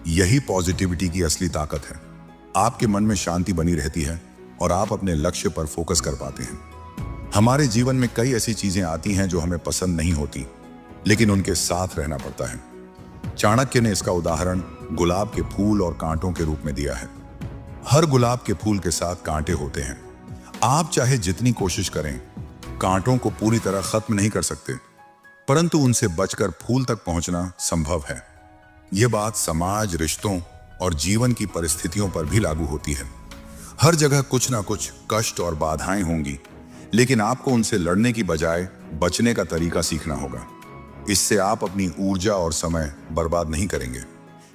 यही पॉजिटिविटी की असली ताकत है। आपके मन में शांति बनी रहती है और आप अपने लक्ष्य पर फोकस कर पाते हैं। हमारे जीवन में कई ऐसी चीजें आती हैं जो हमें पसंद नहीं होती, लेकिन उनके साथ रहना पड़ता है। चाणक्य ने इसका उदाहरण गुलाब के फूल और कांटों के रूप में दिया है। हर गुलाब के फूल के साथ कांटे होते हैं। आप चाहे जितनी कोशिश करें, कांटों को पूरी तरह खत्म नहीं कर सकते, परंतु उनसे बचकर फूल तक पहुंचना संभव है। यह बात समाज, रिश्तों और जीवन की परिस्थितियों पर भी लागू होती है। हर जगह कुछ ना कुछ कष्ट और बाधाएं होंगी, लेकिन आपको उनसे लड़ने की बजाय बचने का तरीका सीखना होगा। इससे आप अपनी ऊर्जा और समय बर्बाद नहीं करेंगे।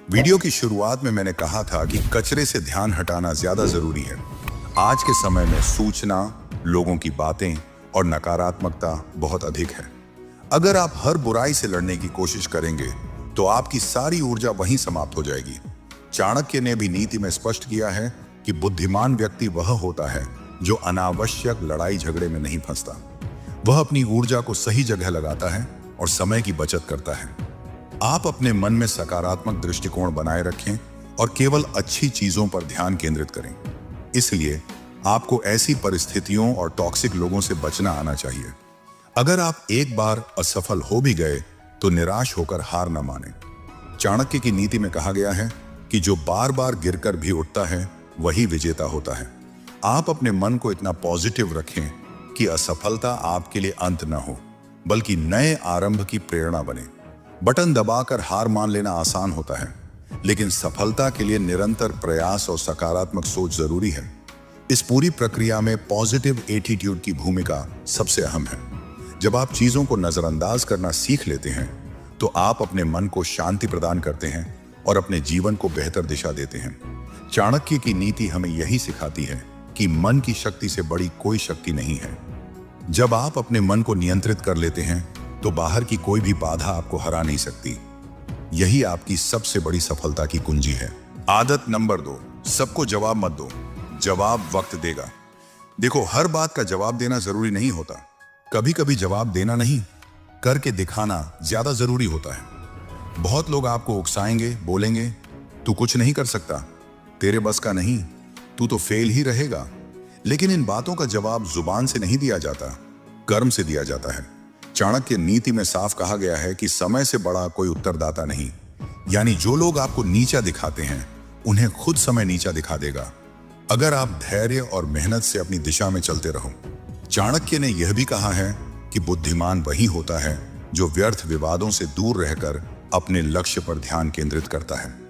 वीडियो की शुरुआत में मैंने कहा था कि कचरे से ध्यान हटाना ज्यादा जरूरी है। आज के समय में सूचना, लोगों की बातें और नकारात्मकता बहुत अधिक है। अगर आप हर बुराई से लड़ने की कोशिश करेंगे तो आपकी सारी ऊर्जा वहीं समाप्त हो जाएगी। चाणक्य ने भी नीति में स्पष्ट किया है कि बुद्धिमान व्यक्ति वह होता है जो अनावश्यक लड़ाई झगड़े में नहीं फंसता। वह अपनी ऊर्जा को सही जगह लगाता है और समय की बचत करता है। आप अपने मन में सकारात्मक दृष्टिकोण बनाए रखें और केवल अच्छी चीजों पर ध्यान केंद्रित करें। इसलिए आपको ऐसी परिस्थितियों और टॉक्सिक लोगों से बचना आना चाहिए। अगर आप एक बार असफल हो भी गए तो निराश होकर हार न माने। चाणक्य की नीति में कहा गया है कि जो बार बार गिरकर भी उठता है वही विजेता होता है। आप अपने मन को इतना पॉजिटिव रखें कि असफलता आपके लिए अंत न हो, बल्कि नए आरंभ की प्रेरणा बने। बटन दबाकर हार मान लेना आसान होता है, लेकिन सफलता के लिए निरंतर प्रयास और सकारात्मक सोच जरूरी है। इस पूरी प्रक्रिया में पॉजिटिव एटीट्यूड की भूमिका सबसे अहम है। जब आप चीजों को नजरअंदाज करना सीख लेते हैं तो आप अपने मन को शांति प्रदान करते हैं और अपने जीवन को बेहतर दिशा देते हैं। चाणक्य की नीति हमें यही सिखाती है कि मन की शक्ति से बड़ी कोई शक्ति नहीं है। जब आप अपने मन को नियंत्रित कर लेते हैं तो बाहर की कोई भी बाधा आपको हरा नहीं सकती। यही आपकी सबसे बड़ी सफलता की कुंजी है। आदत नंबर 2, सबको जवाब मत दो, जवाब वक्त देगा। देखो, हर बात का जवाब देना जरूरी नहीं होता। कभी कभी जवाब देना नहीं, करके दिखाना ज्यादा जरूरी होता है। बहुत लोग आपको उकसाएंगे, बोलेंगे तू कुछ नहीं कर सकता, तेरे बस का नहीं, तू तो फेल ही रहेगा। लेकिन इन बातों का जवाब जुबान से नहीं दिया जाता, कर्म से दिया जाता है। चाणक्य नीति में साफ कहा गया है कि समय से बड़ा कोई उत्तरदाता नहीं। यानी जो लोग आपको नीचा दिखाते हैं उन्हें खुद समय नीचा दिखा देगा, अगर आप धैर्य और मेहनत से अपनी दिशा में चलते रहो। चाणक्य ने यह भी कहा है कि बुद्धिमान वही होता है जो व्यर्थ विवादों से दूर रहकर अपने लक्ष्य पर ध्यान केंद्रित करता है।